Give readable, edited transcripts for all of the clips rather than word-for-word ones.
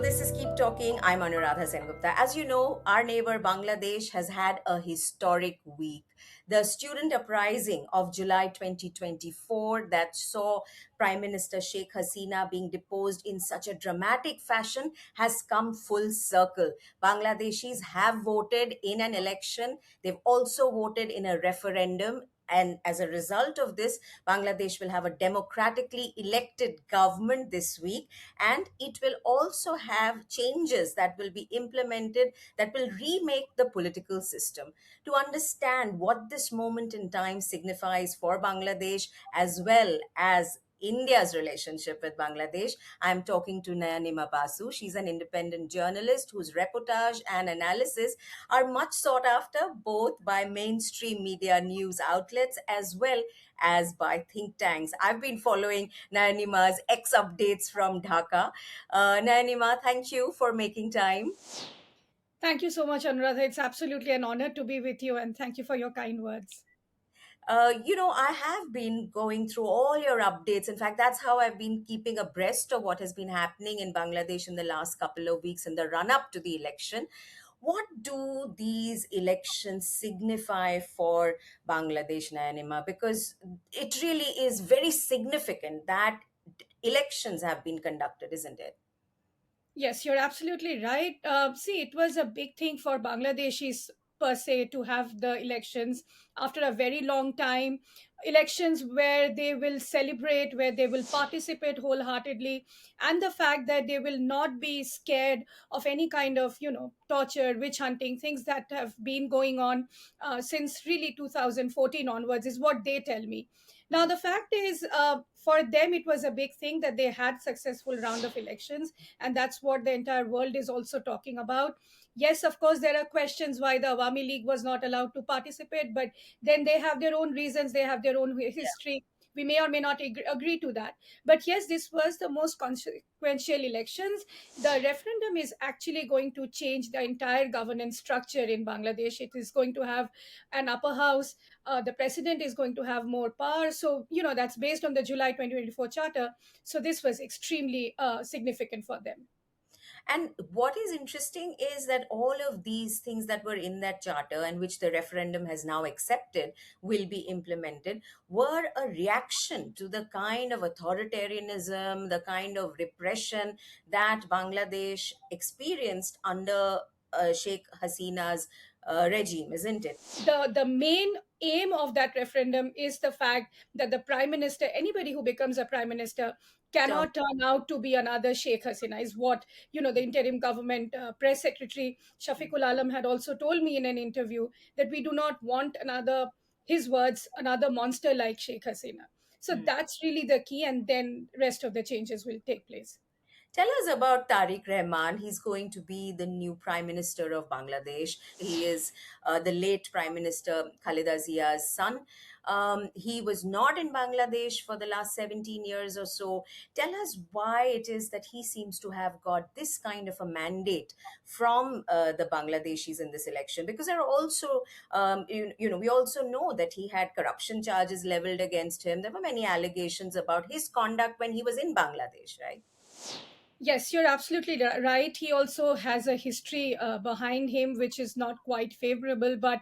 this is Keep Talking. I'm Anuradha Sengupta. As you know, our neighbor Bangladesh has had a historic week. The student uprising of July 2024 that saw Prime Minister Sheikh Hasina being deposed in such a dramatic fashion has come full circle. Bangladeshis have voted in an election, they've also voted in a referendum. And as a result of this, Bangladesh will have a democratically elected government this week, and it will also have changes that will be implemented that will remake the political system. To understand what this moment in time signifies for Bangladesh as well as India's relationship with Bangladesh, I'm talking to Nayanima Basu. She's an independent journalist whose reportage and analysis are much sought after both by mainstream media news outlets as well as by think tanks. I've been following Nayanima's X updates from Dhaka. Nayanima, thank you for making time. Thank you so much, Anuradha. It's absolutely an honor to be with you, and thank you for your kind words. I have been going through all your updates. In fact, that's how I've been keeping abreast of what has been happening in Bangladesh in the last couple of weeks in the run up to the election. What do these elections signify for Bangladesh, Nayanima? Because it really is very significant that elections have been conducted, isn't it? Yes, you're absolutely right. See, it was a big thing for Bangladeshis per se to have the elections after a very long time. Elections where they will celebrate, where they will participate wholeheartedly, and the fact that they will not be scared of any kind of, torture, witch hunting, things that have been going on since really 2014 onwards, is what they tell me. Now, the fact is, for them, it was a big thing that they had successful round of elections, and that's what the entire world is also talking about. Yes, of course, there are questions why the Awami League was not allowed to participate, but then they have their own reasons, they have their own history. We may or may not agree to that. But yes, this was the most consequential elections. The referendum is actually going to change the entire governance structure in Bangladesh. It is going to have an upper house. The president is going to have more power. So, that's based on the July 2024 charter. So this was extremely significant for them. And what is interesting is that all of these things that were in that charter and which the referendum has now accepted will be implemented were a reaction to the kind of authoritarianism, the kind of repression that Bangladesh experienced under Sheikh Hasina's regime, isn't it? The main aim of that referendum is the fact that the prime minister, anybody who becomes a prime minister, Term. cannot turn out to be another Sheikh Hasina, is what the interim government press secretary Shafiqul Alam had also told me in an interview, that we do not want another, his words, another monster like Sheikh Hasina. So that's really the key, and then rest of the changes will take place. Tell us about Tariq Rahman. He's going to be the new Prime Minister of Bangladesh. He is the late Prime Minister Khaleda Zia's son. He was not in Bangladesh for the last 17 years or so. Tell us why it is that he seems to have got this kind of a mandate from the Bangladeshis in this election. Because there are also, we also know that he had corruption charges leveled against him. There were many allegations about his conduct when he was in Bangladesh, right? Yes, you're absolutely right. He also has a history behind him, which is not quite favorable. But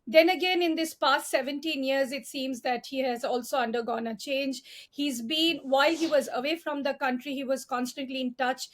then again, in this past 17 years, it seems that he has also undergone a change. He's been, while he was away from the country, he was constantly in touch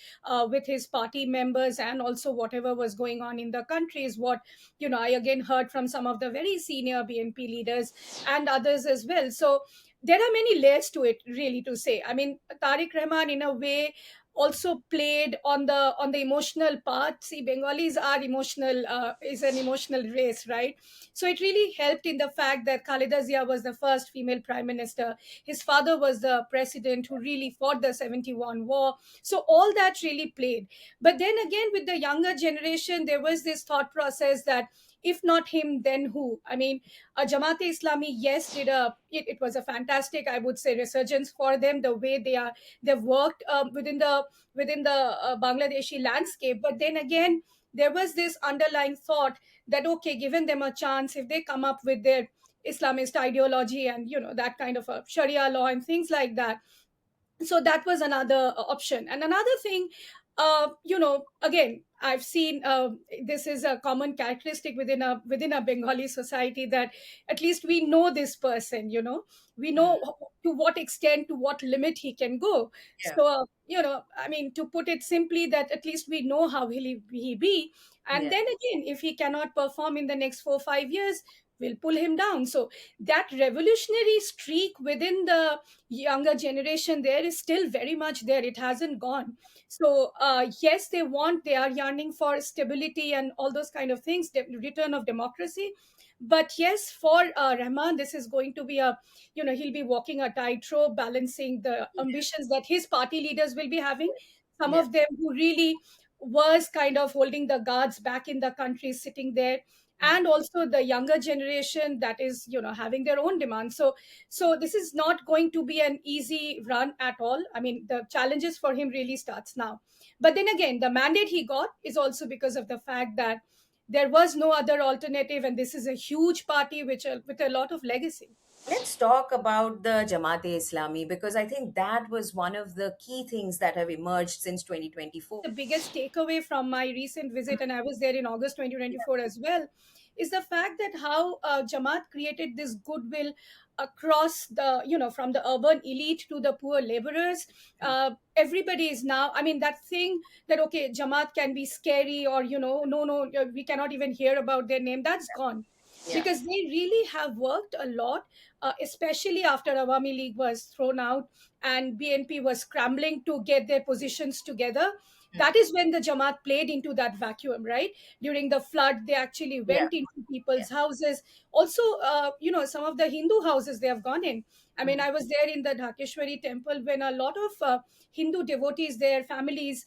with his party members, and also whatever was going on in the country is what, I again heard from some of the very senior BNP leaders and others as well. So there are many layers to it, really, to say. I mean, Tariq Rahman, in a way, also played on the emotional part. See, Bengalis are emotional, is an emotional race, right? So it really helped in the fact that Khaleda Zia was the first female prime minister. His father was the president who really fought the 71 war. So all that really played. But then again, with the younger generation, there was this thought process that if not him, then who? I mean, Jamaat Islami, yes, it was a fantastic, I would say, resurgence for them, the way they've worked within the Bangladeshi landscape. But then again, there was this underlying thought that, okay, given them a chance, if they come up with their Islamist ideology and that kind of a Sharia law and things like that, so that was another option. And another thing, Again, I've seen this is a common characteristic within a Bengali society, that at least we know this person. We Mm. know to what extent, to what limit he can go. Yeah. So, I mean, to put it simply, that at least we know how he be. And Yeah. then again, if he cannot perform in the next 4 5 years, we'll pull him down. So that revolutionary streak within the younger generation there is still very much there. It hasn't gone. So yes, they are yearning for stability and all those kind of things, the return of democracy. But yes, for Rahman, this is going to be he'll be walking a tightrope, balancing the ambitions that his party leaders will be having. Some Yeah. of them who really was kind of holding the guards back in the country, sitting there, Mm. and also the younger generation that is, having their own demands. So this is not going to be an easy run at all. I mean, the challenges for him really starts now. But then again, the mandate he got is also because of the fact that there was no other alternative, and this is a huge party with a lot of legacy. Let's talk about the Jamaat-e Islami, because I think that was one of the key things that have emerged since 2024. The biggest takeaway from my recent visit, and I was there in August 2024 as well, is the fact that how Jamaat created this goodwill across from the urban elite to the poor laborers. Everybody is now, I mean, that thing that, okay, Jamaat can be scary, or, no, no, we cannot even hear about their name, that's gone. Yeah. Because they really have worked a lot, especially after Awami League was thrown out and BNP was scrambling to get their positions together. Mm. That is when the Jamaat played into that vacuum, right? During the flood, they actually Yeah. went into Yeah. people's houses. Also, some of the Hindu houses they have gone in. I mean, Mm. I was there in the Dhakeshwari temple when a lot of Hindu devotees, their families,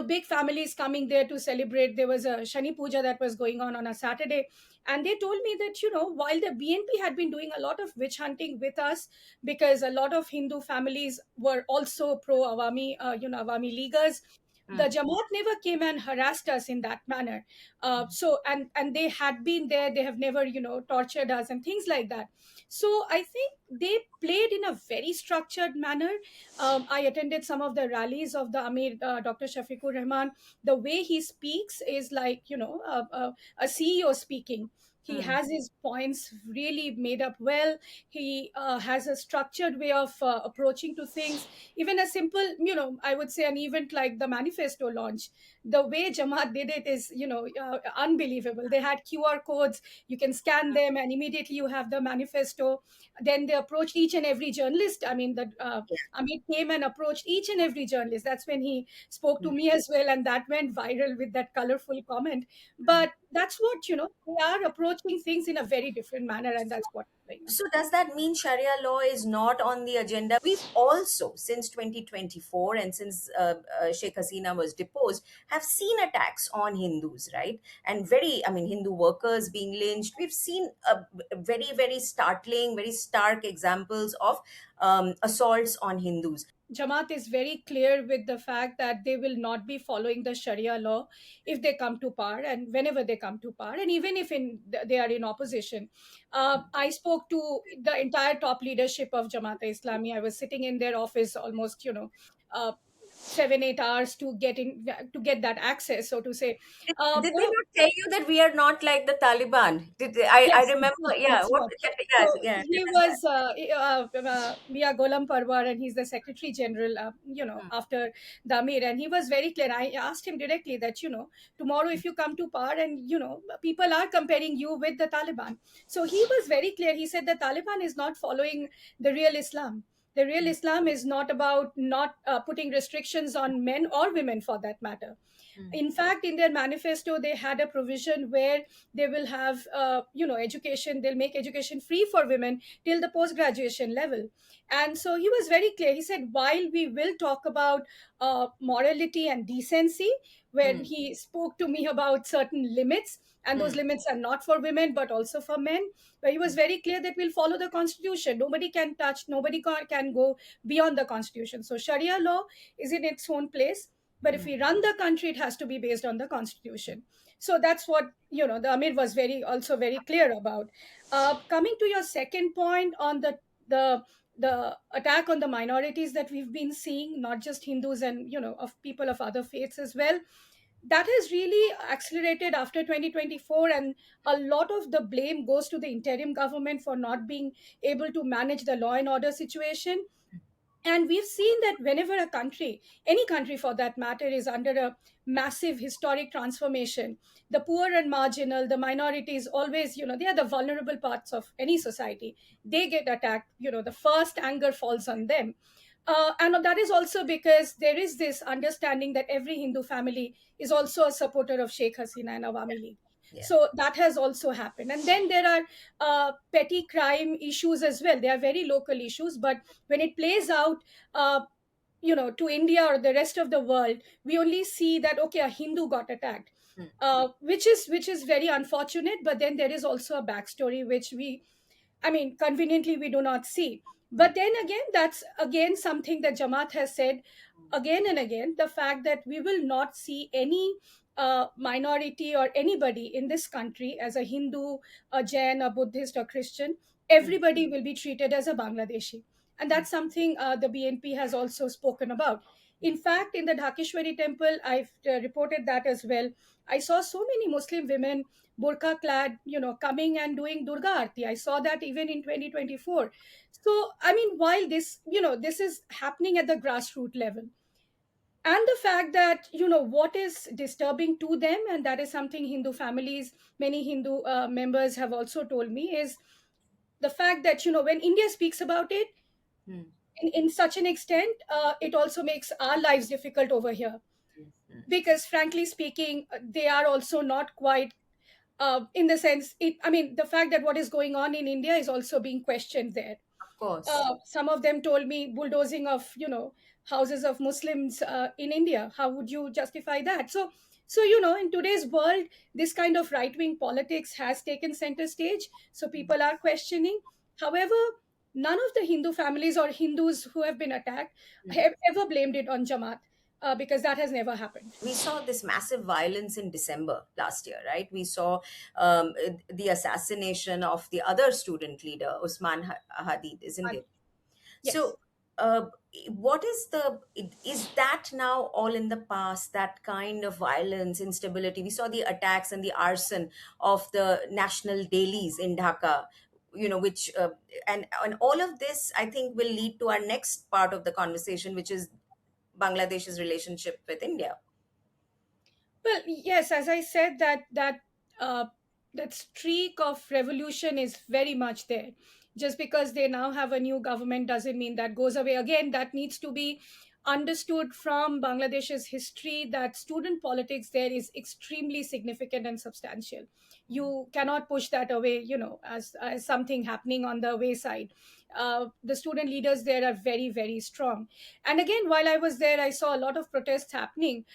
big families coming there to celebrate. There was a Shani Puja that was going on a Saturday. And they told me that, while the BNP had been doing a lot of witch hunting with us, because a lot of Hindu families were also pro Awami, Awami Leaguers, the Mm. Jamaat never came and harassed us in that manner. So, and they had been there, they have never, tortured us and things like that. So I think they played in a very structured manner. I attended some of the rallies of the Amir, Dr. Shafiqur Rahman. The way he speaks is like, a CEO speaking. He Mm. has his points really made up well. He has a structured way of approaching to things. Even a simple, I would say an event like the manifesto launch, the way Jamaat did it is, unbelievable. They had QR codes, you can scan them, and immediately you have the manifesto. Then they approached each and every journalist. I mean, the Amit came and approached each and every journalist. That's when he spoke to Mm. me as well, and that went viral with that colorful comment. But that's what, they are approaching things in a very different manner, and that's what I'm saying. So does that mean Sharia law is not on the agenda? We've also, since 2024 and since Sheikh Hasina was deposed, have seen attacks on Hindus, right? And I mean, Hindu workers being lynched. We've seen very, very startling, very stark examples of assaults on Hindus. Jamaat is very clear with the fact that they will not be following the Sharia law if they come to power, and whenever they come to power, and even if they are in opposition. I spoke to the entire top leadership of Jamaat Islami. I was sitting in their office almost, uh, 7 8 hours to get that access, so to say. Did they not tell you that we are not like the Taliban? I Yes, remember, yeah, that's what, what. yeah, So yeah, he tell us that. was Mia Golam Parwar, and he's the Secretary General, Mm. after the Amir. And he was very clear. I asked him directly that, tomorrow if you come to power and, people are comparing you with the Taliban. So he was very clear. He said the Taliban is not following the real Islam. The real Islam is not about not putting restrictions on men or women for that matter. Mm. In fact, in their manifesto, they had a provision where they will have, education. They'll make education free for women till the post graduation level. And so he was very clear. He said, while we will talk about morality and decency, when Mm. he spoke to me about certain limits, and those Mm. limits are not for women but also for men, but he was very clear that we'll follow the constitution. Nobody can touch, nobody can go beyond the constitution. So Sharia law is in its own place, but if Mm. we run the country, it has to be based on the constitution. So that's what, the Amir was very clear about. Coming to your second point on the the attack on the minorities that we've been seeing, not just Hindus and of people of other faiths as well, that has really accelerated after 2024, and a lot of the blame goes to the interim government for not being able to manage the law and order situation. And we've seen that whenever a country, any country for that matter, is under a massive historic transformation, the poor and marginal, the minorities, always, they are the vulnerable parts of any society. They get attacked, the first anger falls on them. And that is also because there is this understanding that every Hindu family is also a supporter of Sheikh Hasina and Awami League. Yeah. So that has also happened. And then there are petty crime issues as well. They are very local issues, but when it plays out, uh, to India or the rest of the world, we only see that okay, a Hindu got attacked, Mm. which is very unfortunate. But then there is also a backstory which I mean, conveniently we do not see. But then again, that's again something that Jamaat has said again and again, the fact that we will not see any minority or anybody in this country as a Hindu, a Jain, a Buddhist, or Christian. Mm. Everybody will be treated as a Bangladeshi. And Mm. that's something the BNP has also spoken about. In fact, in the Dhakeshwari temple, I've reported that as well. I saw so many Muslim women burqa clad, coming and doing Durga Aarti. I saw that even in 2024. So, I mean, while this is happening at the grassroots level, and the fact that, what is disturbing to them, and that is something Hindu families, many Hindu members have also told me, is the fact that, when India speaks about it Mm. in such an extent, it also makes our lives difficult over here. Mm. Because, frankly speaking, they are also not quite in the sense it I mean, the fact that what is going on in India is also being questioned there. Of course. Some of them told me bulldozing of houses of Muslims in India. How would you justify that? So in today's world, this kind of right wing politics has taken center stage. So people are questioning. However, none of the Hindu families or Hindus who have been attacked Mm. have ever blamed it on Jamaat, because that has never happened. We saw this massive violence in December last year, right? We saw the assassination of the other student leader, Usman Hadid, isn't And it? yes. So, uh, what is is that now all in the past? That kind of violence, instability. We saw the attacks and the arson of the national dailies in Dhaka. Which and all of this, I think, will lead to our next part of the conversation, which is Bangladesh's relationship with India. Well, yes, as I said, uh, that streak of revolution is very much there. Just because they now have a new government doesn't mean that goes away. Again, that needs to be understood from Bangladesh's history, that student politics there is extremely significant and substantial. You cannot push that away, as something happening on the wayside. The student leaders there are very, very strong. And again, while I was there, I saw a lot of protests happening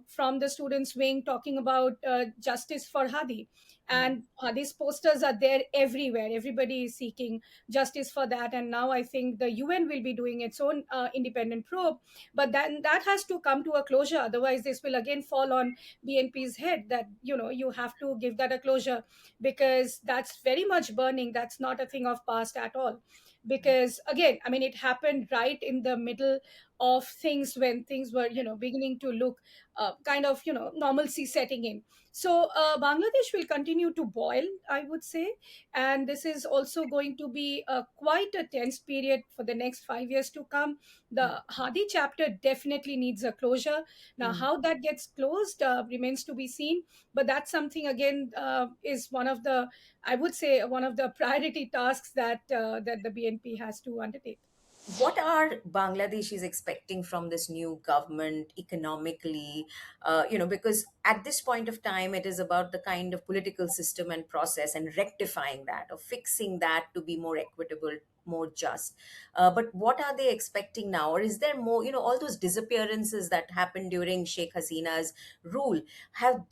from the students' wing talking about justice for Hadi. And Hadi's posters are there everywhere. Everybody is seeking justice for that. And now I think the UN will be doing its own independent probe. But then that has to come to a closure. Otherwise, this will again fall on BNP's head that, you have to give that a closure, because that's very much burning. That's not a thing of past at all. Because again, I mean, it happened right in the middle of things when things were, beginning to look kind of normalcy setting in. So Bangladesh will continue to boil, I would say, and this is also going to be quite a tense period for the next 5 years to come. The Hadi chapter definitely needs a closure. Now, Mm. how that gets closed remains to be seen, but that's something again is one of the, I would say, one of the priority tasks that the BNP has to undertake. What are Bangladeshis expecting from this new government economically? Because at this point of time, it is about the kind of political system and process and rectifying that or fixing that to be more equitable, more just. But what are they expecting now? Or is there more, all those disappearances that happened during Sheikh Hasina's rule? Have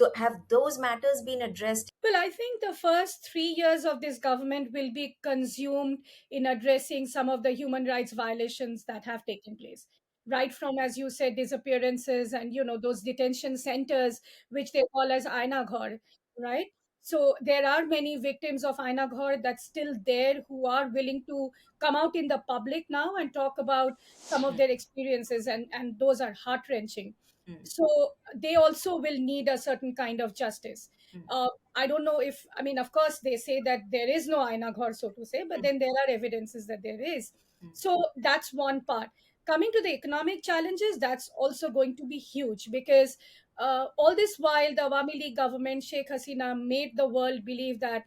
those matters been addressed? Well, I think the first 3 years of this government will be consumed in addressing some of the human rights violations that have taken place. Right from, as you said, disappearances and those detention centers, which they call as Aina Ghar, right? So there are many victims of Aina Ghor that's still there, who are willing to come out in the public now and talk about some of their experiences, and those are heart wrenching. Mm, So they also will need a certain kind of justice. mm, I don't know if, I mean, of course they say that there is no Aina Ghor, so to say, but mm, then there are evidences that there is. mm, So that's one part. Coming to the economic challenges, that's also going to be huge, because all this while the Awami League government, Sheikh Hasina, made the world believe that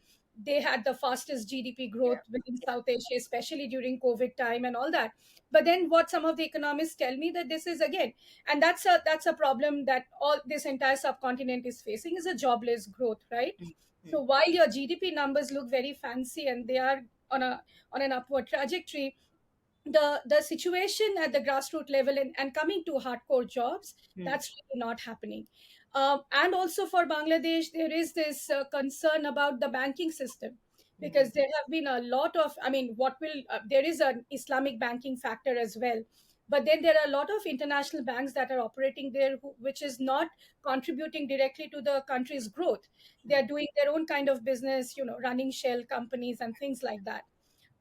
they had the fastest GDP yeah, growth within South Asia, especially during COVID time and all that. But then what some of the economists tell me, that this is again, and that's a problem that all this entire subcontinent is facing, is a jobless growth, right? mm, So mm, while your GDP numbers look very fancy and they are on an upward trajectory, the situation at the grassroots level, and coming to hardcore jobs, mm, that's really not happening. And also for Bangladesh, there is this concern about the banking system, mm, because there have been a lot of, I mean, there is an Islamic banking factor as well, but then there are a lot of international banks that are operating there, which is not contributing directly to the country's growth. They are doing their own kind of business, running shell companies and things like that.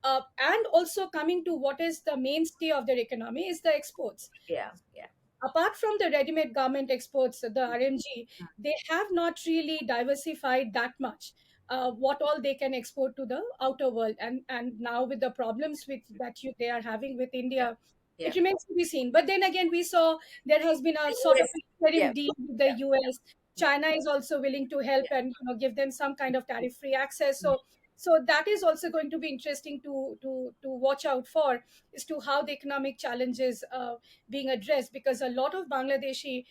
And also coming to what is the mainstay of their economy is the exports. yeah, yeah. Apart from the ready-made garment exports, the RMG, they have not really diversified that much. What all they can export to the outer world, and now with the problems with that they are having with Yeah, India, yeah. it remains to be seen. But then again, we saw there has been a The sort of US, yeah, interim deal with the yeah, US. yeah, China is also willing to help yeah. and give them some kind of tariff-free access. Mm, So that is also going to be interesting to watch out for, as to how the economic challenges being addressed, because a lot of Bangladeshi,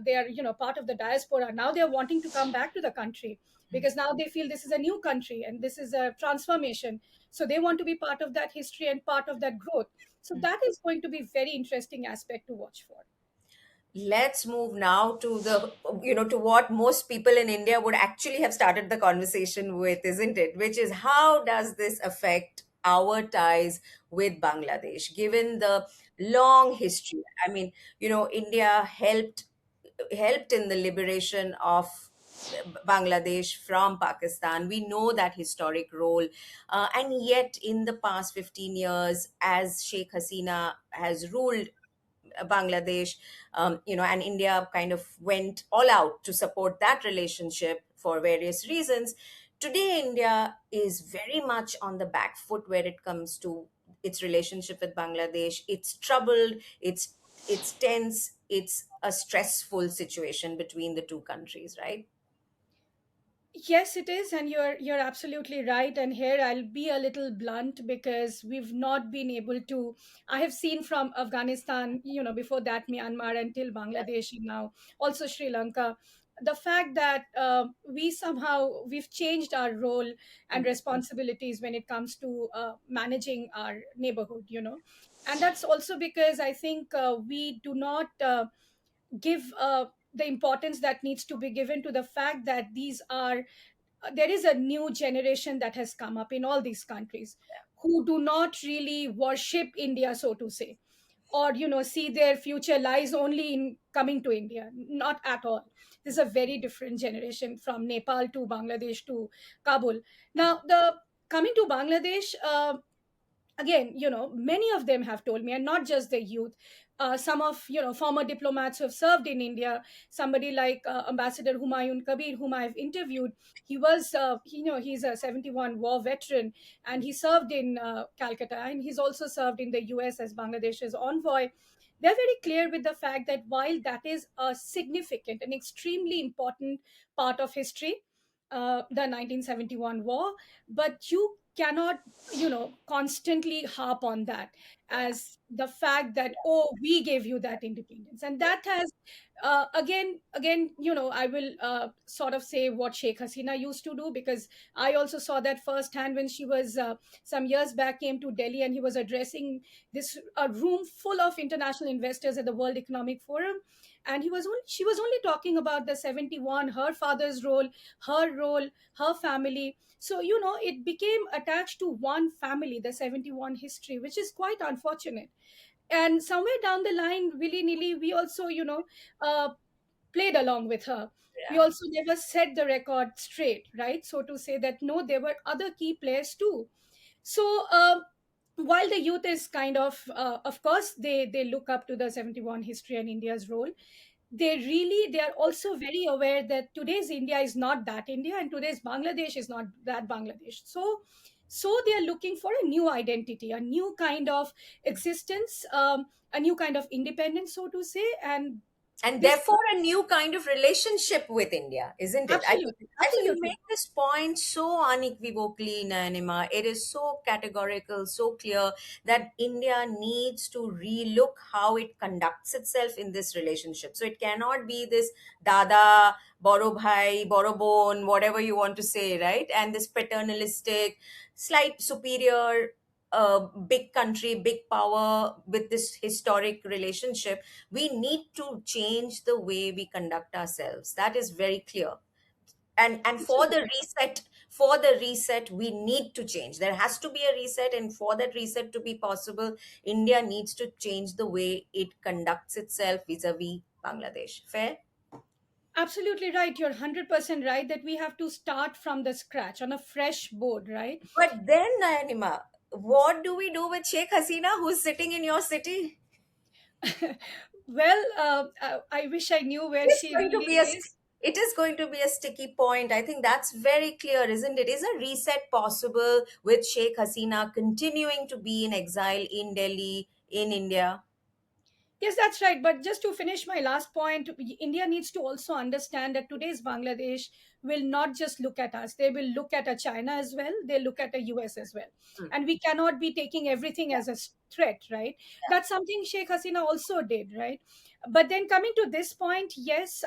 they are part of the diaspora now. They are wanting to come back to the country, mm, because now they feel this is a new country and this is a transformation. So they want to be part of that history and part of that growth. So mm. that is going to be very interesting aspect to watch for. Let's move now to to what most people in India would actually have started the conversation with, isn't it? Which is, how does this affect our ties with Bangladesh, given the long history? I mean, India helped in the liberation of Bangladesh from Pakistan. We know that historic role. And yet, in the past 15 years, as Sheikh Hasina has ruled Bangladesh, and India kind of went all out to support that relationship for various reasons. Today, India is very much on the back foot where it comes to its relationship with Bangladesh. It's troubled, it's tense, it's a stressful situation between the two countries, right? Yes, it is, and you're absolutely right. And here I'll be a little blunt, because we've not been able to. I have seen from Afghanistan, before that Myanmar, until Bangladesh, and now also Sri Lanka. The fact that we've changed our role and Mm, responsibilities when it comes to managing our neighborhood, and that's also because I think we do not give the importance that needs to be given to the fact that these are there is a new generation that has come up in all these countries, who do not really worship India, so to say, or see their future lies only in coming to India. Not at all. This is a very different generation, from Nepal to Bangladesh to Kabul. Now, the coming to Bangladesh, again, many of them have told me, and not just the youth, some of former diplomats who have served in India, somebody like Ambassador Humayun Kabir, whom I've interviewed. He was he's a 71 war veteran, and he served in Calcutta, and he's also served in the US as Bangladesh's envoy. They're very clear with the fact that while that is a significant and extremely important part of history, the 1971 war, but you cannot constantly harp on that yeah. as the fact that, oh, we gave you that independence. And that has again, I will sort of say what Sheikh Hasina used to do, because I also saw that firsthand when she was some years back came to Delhi, and he was addressing this a room full of international investors at the World Economic Forum, and she was only talking about the 71, her father's role, her family. So, it became attached to one family, the 71 history, which is quite unfortunate. And somewhere down the line, willy nilly, we also, played along with her. We Yeah. also never set the record straight, right? So to say that no, there were other key players too. So while the youth is of course, they look up to the 71 history and India's role. They are also very aware that today's India is not that India, and today's Bangladesh is not that Bangladesh. So they are looking for a new identity, a new kind of existence, a new kind of independence, so to say. And And this therefore a new kind of relationship with India, isn't it? absolutely, I think you absolutely. make this point so unequivocally, Nanima. It is so categorical, so clear that India needs to relook how it conducts itself in this relationship. So it cannot be this dada, boro bhai, boro bon, whatever you want to say, right? And this paternalistic, slight superior, big country, big power with this historic relationship. We need to change the way we conduct ourselves. That is very clear. And for the reset we need to change. There has to be a reset, and for that reset to be possible, India needs to change the way it conducts itself vis-a-vis Bangladesh. Fair? Absolutely right. You're 100% right that we have to start from the scratch on a fresh board, right? But then, Nayanima, what do we do with Sheikh Hasina, who's sitting in your city? Well, I wish I knew where It's she going to really be a is. it is going to be a sticky point. I think that's very clear, isn't it? Is a reset possible with Sheikh Hasina continuing to be in exile in Delhi, in India? Yes, that's right. But just to finish my last point, India needs to also understand that today's Bangladesh will not just look at us. They will look at a China as well. They look at a US as well. Hmm. And we cannot be taking everything Yeah, as a threat, right? yeah. That's something Sheikh Hasina also did, right? But then coming to this point, yes,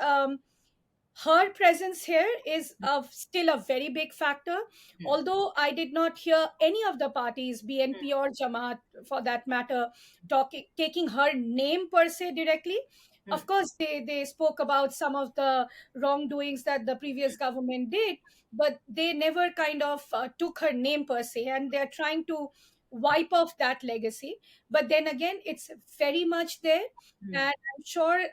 her presence here is still a very big factor. Hmm. Although I did not hear any of the parties, BNP or Jamaat for that matter, taking her name per se directly. Hmm. Of course, they spoke about some of the wrongdoings that the previous government did, but they never kind of took her name per se, and they're trying to wipe off that legacy. But then again, it's very much there, Hmm. and I'm sure.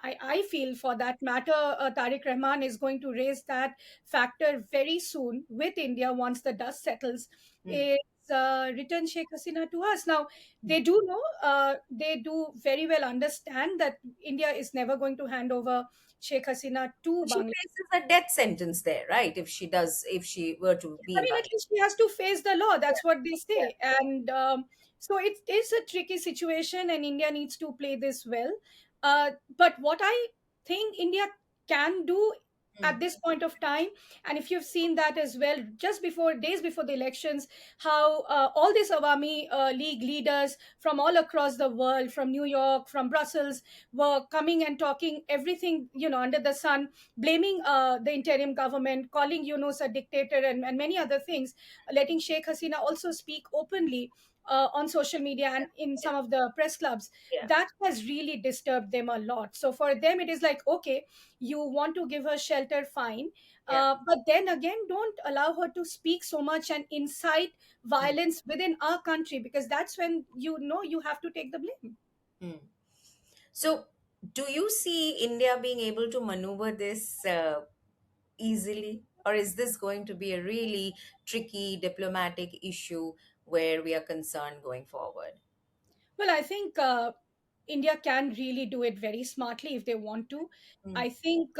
I feel for that matter, Tariq Rahman is going to raise that factor very soon with India once the dust settles. Hmm. It's return Sheikh Hasina to us. Now, Hmm. they do know, they do very well understand that India is never going to hand over Sheikh Hasina to She Bangladesh. faces a death sentence there, right? If she were to be I in mean, at Bangladesh. least she has to face the law. That's what they Yeah. say. And so it is a tricky situation, and India needs to play this well. But what I think India can do Hmm. at this point of time, and if you've seen that as well, just before days before the elections, how all these Awami League leaders from all across the world, from New York, from Brussels, were coming and talking everything, under the sun, blaming the interim government, calling Yunus a dictator, and many other things, letting Sheikh Hasina also speak openly on social media and in Yeah. some of the press clubs. Yeah. That has really disturbed them a lot. So for them, it is like, okay, you want to give her shelter, fine. Yeah. But then again, don't allow her to speak so much and incite Hmm. violence within our country, because that's when you have to take the blame. Hmm. So, do you see India being able to maneuver this easily, or is this going to be a really tricky diplomatic issue where we are concerned going forward? Well, I think India can really do it very smartly if they want to. Mm. I think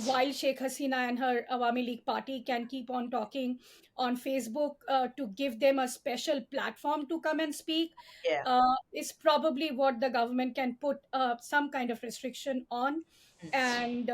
while Sheikh Hasina and her Awami League party can keep on talking on Facebook to give them a special platform to come and speak, Yeah. is probably what the government can put some kind of restriction on. And,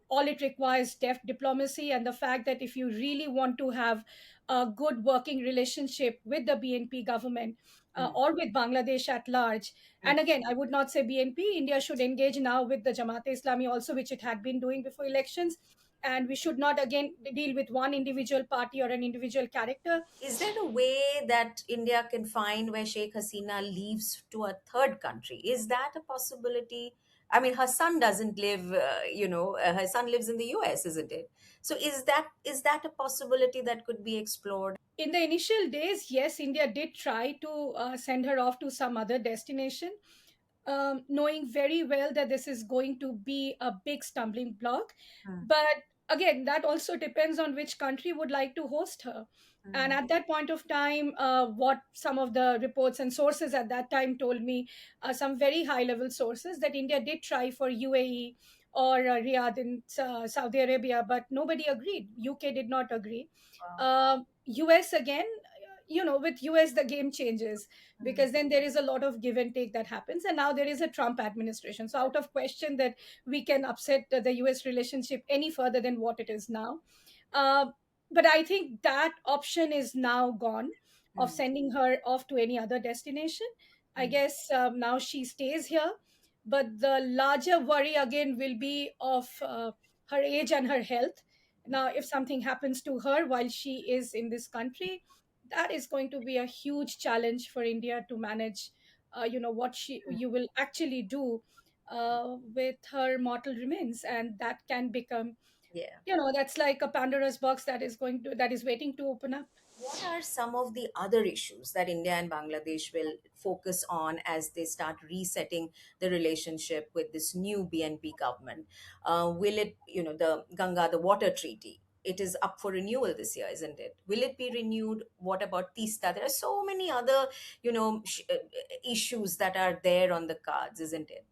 all it requires deft diplomacy, and the fact that if you really want to have a good working relationship with the BNP government Mm. or with Bangladesh at large. Mm. And again, I would not say BNP. India should engage now with the Jamaat-e-Islami also, which it had been doing before elections. And we should not again deal with one individual party or an individual character. Is there a way that India can find where Sheikh Hasina leaves to a third country? Is that a possibility? I mean, her son doesn't live, her son lives in the US, isn't it? So is that a possibility that could be explored? In the initial days, yes, India did try to send her off to some other destination. knowing very well that this is going to be a big stumbling block. Mm, But again, that also depends on which country would like to host her. And mm, at that point of time, what some of the reports and sources at that time told me, some very high level sources, that India did try for UAE or Riyadh in Saudi Arabia, but nobody agreed. UK did not agree. wow. US again, with US the game changes, Mm, because then there is a lot of give and take that happens, and now there is a Trump administration, so out of question that we can upset the US relationship any further than what it is now. uh, but I think that option is now gone, of mm, sending her off to any other destination. I mm, guess now she stays here, but the larger worry again will be of her age and her health. Now if something happens to her while she is in this country, that is going to be a huge challenge for India to manage. What she mm. you will actually do with her mortal remains, and that can become, Yeah. that's like a Pandora's box that is waiting to open up. What are some of the other issues that India and Bangladesh will focus on as they start resetting the relationship with this new BNP government? Will it, the Ganga, the water treaty? It is up for renewal this year, isn't it? Will it be renewed? What about Tista? There are so many other, issues that are there on the cards, isn't it?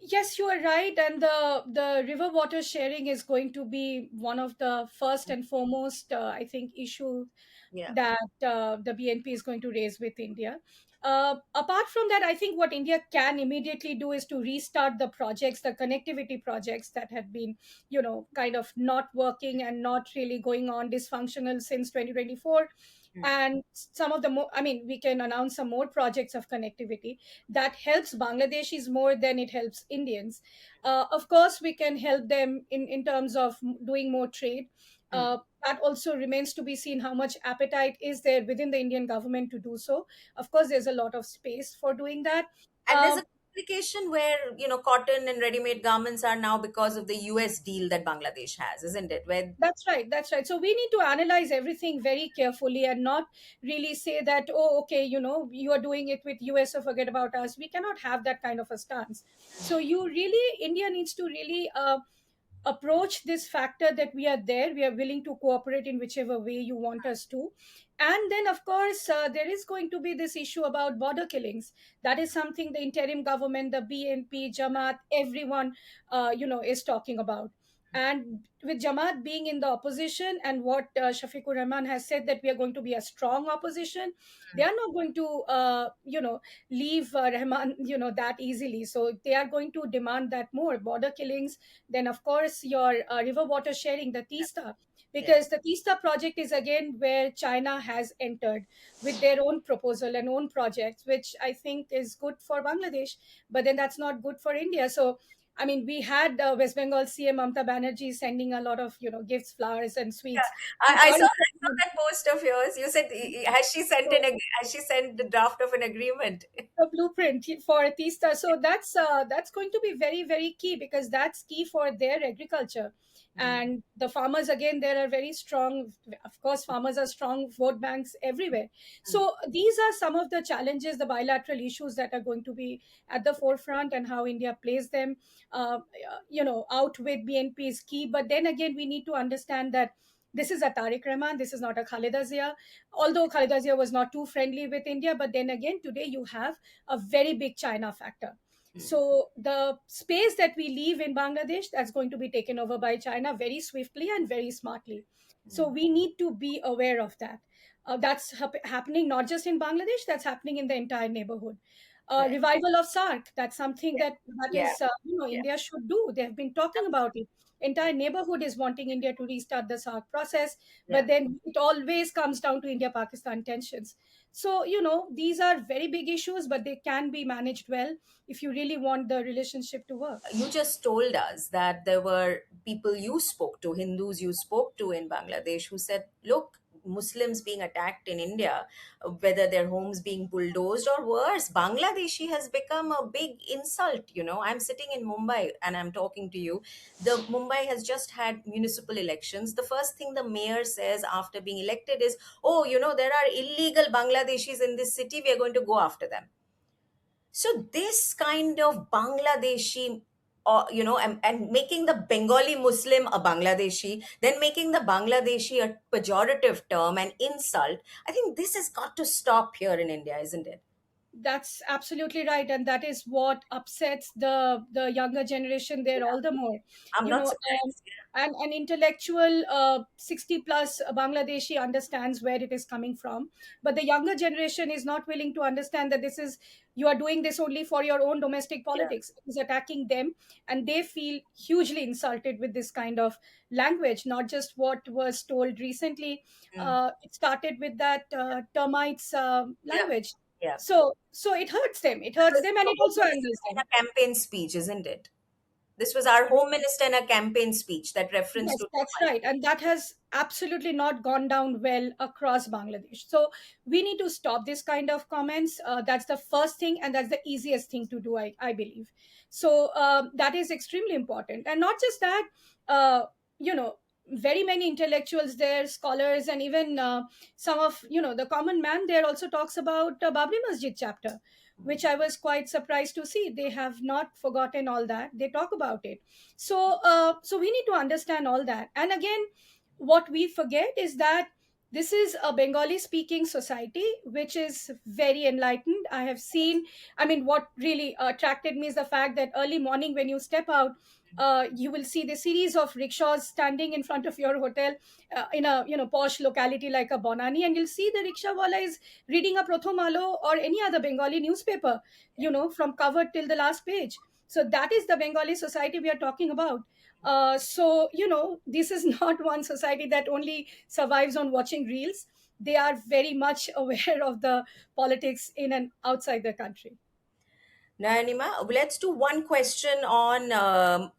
Yes, you are right, and the river water sharing is going to be one of the first and foremost, I think, issue Yeah. that the BNP is going to raise with India. Apart from that, I think what India can immediately do is to restart the projects, the connectivity projects that had been, kind of not working and not really going on, dysfunctional since 2024. Mm, And some of the more, I mean, we can announce some more projects of connectivity that helps Bangladeshis more than it helps Indians. Of course, we can help them in terms of doing more trade. mm. That also remains to be seen, how much appetite is there within the Indian government to do so. Of course, there's a lot of space for doing that. And there's Uh, a complication where, cotton and ready-made garments are now because of the US deal that Bangladesh has, isn't it? Where That's right. That's right. So we need to analyze everything very carefully and not really say that, oh, okay, you are doing it with US, so forget about us. We cannot have that kind of a stance. So India needs to really approach this factor that we are there, we are willing to cooperate in whichever way you want us to. And then, of course, there is going to be this issue about border killings. That is something the interim government, the BNP, Jamaat, everyone, is talking about. And with Jamaat being in the opposition, and what Shafiqur Rahman has said, that we are going to be a strong opposition, they are not going to, leave Rahman, that easily. So they are going to demand that more border killings. Then, of course, your river water sharing, the Tista, yeah. because the Tista project is again where China has entered with their own proposal and own projects, which I think is good for Bangladesh, but then that's not good for India. So, I mean, we had West Bengal CM Mamta Banerjee sending a lot of, gifts, flowers, and Yeah, sweets. I saw, Regarding I saw that post of yours. You said, has she sent the draft of an agreement? the blueprint for Tista. So that's going to be very, very key, because that's key for their agriculture. Mm, And the farmers, again, there are very strong, of course, farmers are strong vote banks everywhere. mm, So these are some of the challenges, the bilateral issues that are going to be at the forefront, and how India plays them, out with BNP is key. But then again, we need to understand that this is a Tariq Rahman, this is not a Khaleda Zia. Although Khaleda Zia was not too friendly with India, but then again, today you have a very big China factor. mm, So the space that we leave in Bangladesh, that's going to be taken over by China very swiftly and very smartly. So mm. we need to be aware of that. That's happening not just in Bangladesh, that's happening in the entire neighborhood. Right. Revival of SARC, that's something that Yeah. is, Yeah. India should do. They have been talking about it. Entire neighborhood is wanting India to restart the SARC process, Yeah. but then it always comes down to India Pakistan tensions. So, these are very big issues, but they can be managed well if you really want the relationship to work. You just told us that there were people you spoke to, Hindus you spoke to in Bangladesh, who said, look, Muslims being attacked in India, whether their homes being bulldozed or worse, Bangladeshi has become a big insult. I'm sitting in Mumbai and I'm talking to you. The Mumbai has just had municipal elections. The first thing the mayor says after being elected is, oh, there are illegal Bangladeshis in this city. We are going to go after them. So this kind of Bangladeshi, and making the Bengali Muslim a Bangladeshi, then making the Bangladeshi a pejorative term and insult. I think this has got to stop here in India, isn't it? That's absolutely right, and that is what upsets the younger generation there Yeah, all the more. I'm You not know, surprised. an intellectual 60 plus Bangladeshi understands where it is coming from, but the younger generation is not willing to understand that this is, you are doing this only for your own domestic Yeah. politics. It is attacking them, and they feel hugely insulted with this kind of language. Not just what was told recently. Mm. It started with that termites Yeah. language. Yeah. So it hurts them. It This hurts was them, the and it Home also angers Minister in them. a campaign speech, isn't it? This was our Home Minister in a campaign speech that reference Yes, to that's termites. right. And that has absolutely not gone down well across Bangladesh. So we need to stop this kind of comments. That's the first thing, and that's the easiest thing to do, I believe. So that is extremely important. And not just that, uh, you know, very many intellectuals there, scholars, and even some of, the common man there also talks about Babri Masjid chapter, which I was quite surprised to see. They have not forgotten all that. They talk about it. So we need to understand all that. And again, what we forget is that this is a Bengali speaking society which is very enlightened. I have seen, I mean, what really attracted me is the fact that early morning when you step out, you will see the series of rickshaws standing in front of your hotel in a posh locality like a Bonani, and you'll see the rickshaw wala is reading a Prothom Alo or any other Bengali newspaper, from cover till the last page. So that is the Bengali society we are talking about. So this is not one society that only survives on watching reels. They are very much aware of the politics in and outside the country. Nayanima, let's do one question on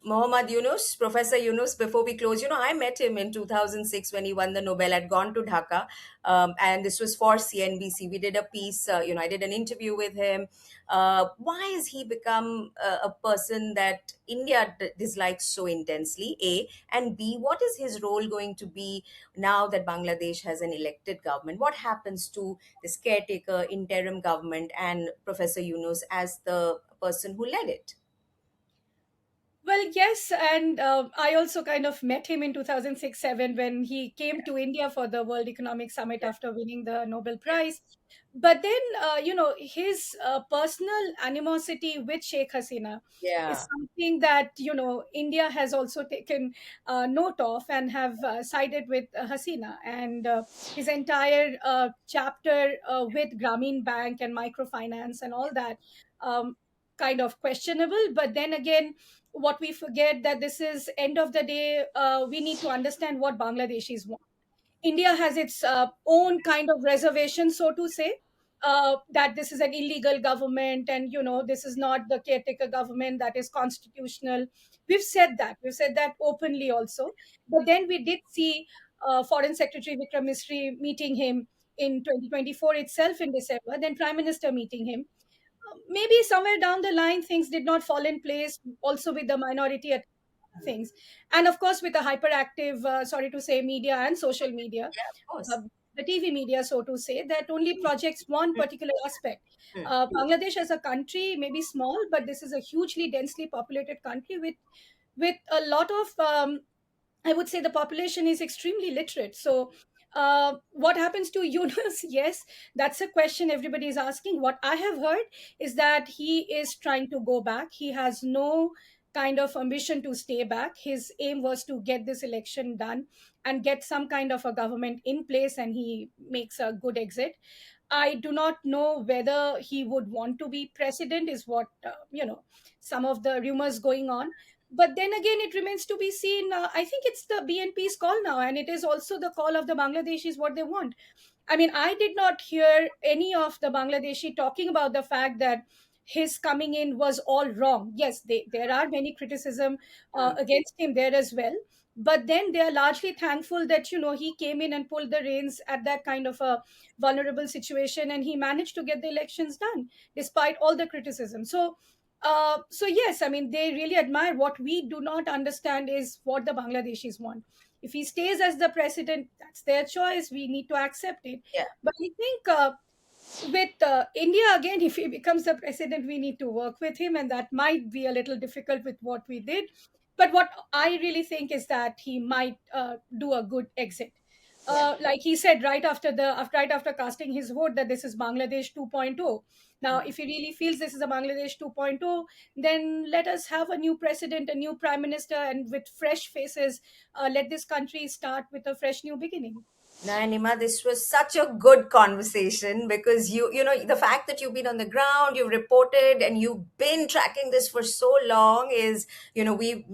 Muhammad Yunus, Professor Yunus, before we close. I met him in 2006 when he won the Nobel. I'd gone to Dhaka, and this was for CNBC. We did a piece, I did an interview with him. Why has he become a person that India dislikes so intensely? A. And B, what is his role going to be now that Bangladesh has an elected government? What happens to this caretaker interim government and Professor Yunus as the person who led it? Well, yes, and I also kind of met him in 2006-7 when he came to India for the World Economic Summit Yeah, after winning the Nobel yeah, Prize. But then, his personal animosity with Sheikh Hasina is yeah, something that, India has also taken note of and have sided with Hasina. And his entire chapter with Grameen Bank and microfinance and all that, um, kind of questionable. But then again, what we forget that this is end of the day, we need to understand what Bangladeshis want. India has its own kind of reservation, so to say, that this is an illegal government, and this is not the caretaker government that is constitutional. We've said that openly also. But then we did see Foreign Secretary Vikram Misri meeting him in 2024 itself in December, then Prime Minister meeting him. Maybe somewhere down the line things did not fall in place also with the minority things, and of course with the hyperactive, sorry to say, media and social media, yeah, of course. uh, the TV media, so to say, that only projects one Hmm, particular aspect. hmm, Bangladesh as a country may be small, but this is a hugely densely populated country with a lot of, I would say the population is extremely literate. So, what happens to Yunus? Yes, that's a question everybody is asking. What I have heard is that he is trying to go back. He has no kind of ambition to stay back. His aim was to get this election done and get some kind of a government in place, and he makes a good exit. I do not know whether he would want to be president, is what, some of the rumors going on. But then again, it remains to be seen. I think it's the BNP's call now, and it is also the call of the Bangladeshis what they want. I mean, I did not hear any of the Bangladeshi talking about the fact that his coming in was all wrong. Yes, there are many criticism hmm. against him there as well. But then they are largely thankful that he came in and pulled the reins at that kind of a vulnerable situation, and he managed to get the elections done despite all the criticism. So yes, I mean, they really admire. What we do not understand is what the Bangladeshis want. If he stays as the president, that's their choice. We need to accept it. Yeah. But I think With India, again, if he becomes the president, we need to work with him, and that might be a little difficult with what we did. But what I really think is that he might do a good exit. Yeah. Like he said right after casting his vote, that this is Bangladesh 2.0. Now, if he really feels this is a Bangladesh 2.0, then let us have a new president, a new prime minister, and with fresh faces, let this country start with a fresh new beginning. Naima, this was such a good conversation because you know, the fact that you've been on the ground, you've reported, and you've been tracking this for so long is, you know, we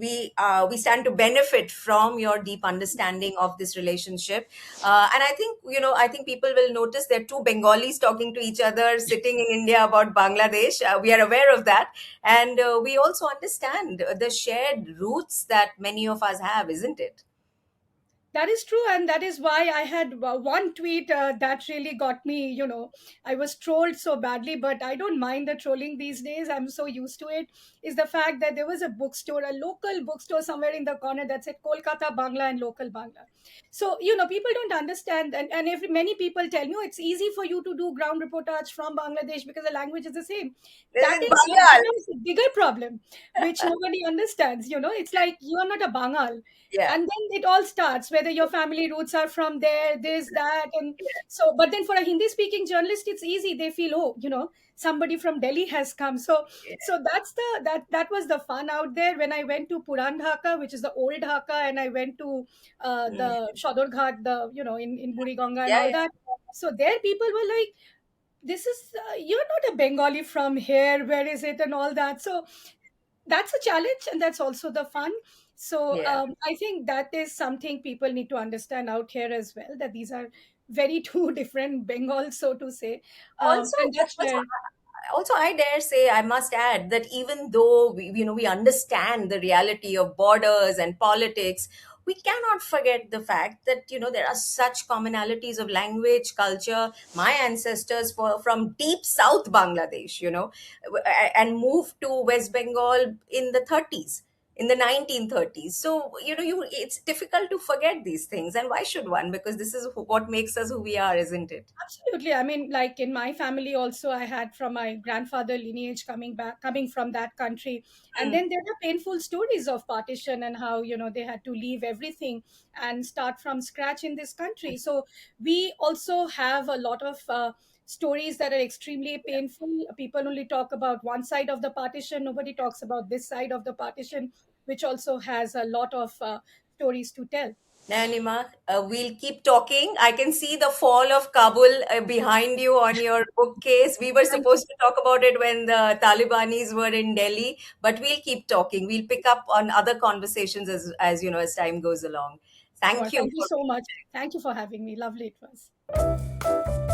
stand to benefit from your deep understanding of this relationship. And I think, you know, I think people will notice there are two Bengalis talking to each other, sitting in India about Bangladesh. We are aware of that, and we also understand the shared roots that many of us have, isn't it? That is true, and that is why I had one tweet that really got me. I was trolled so badly, but I don't mind the trolling these days. I'm so used to it. Is the fact that there was a bookstore, a local bookstore somewhere in the corner that said Kolkata Bangla and local Bangla. So people don't understand, and every many people tell me, "Oh, it's easy for you to do ground reportage from Bangladesh because the language is the same." This That is in Bengal. Calcutta is a bigger problem, which nobody understands. It's like you are not a Bangal, Yeah. and then it all starts whether your family roots are from there, this, that, and so. But then for a Hindi speaking journalist, it's easy. They feel, oh, somebody from Delhi has come. So that was the fun out there when I went to Puran Dhaka, which is the old Dhaka, and I went to Mm. the Shodor Ghat, the in Buriganga and Yeah, all yeah. that. So there people were like, this is you're not a Bengali from here, where is it, and all that. So that's a challenge, and that's also the fun. So Yeah. I think that is something people need to understand out here as well, that these are very two different Bengals, so to say. Also, And that's also, where. also, I dare say, I must add that even though we understand the reality of borders and politics, we cannot forget the fact that there are such commonalities of language, culture. My ancestors from deep South Bangladesh, and moved to West Bengal in the 30s, in the 1930s. So it's difficult to forget these things, and why should one? Because this is what makes us who we are, isn't it? Absolutely. I mean, like in my family also, I had from my grandfather lineage coming from that country. And Mm. then there are painful stories of partition and how, they had to leave everything and start from scratch in this country. So we also have a lot of stories that are extremely painful. People only talk about one side of the partition. Nobody talks about this side of the partition, which also has a lot of stories to tell. Nanima, we'll keep talking. I can see the fall of Kabul behind you on your bookcase. We were Thank supposed you. to talk about it when the Talibanis were in Delhi, but we'll keep talking. We'll pick up on other conversations as as time goes along. Sure. Thank you Thank you for so much. Thank you for having me. Lovely it was.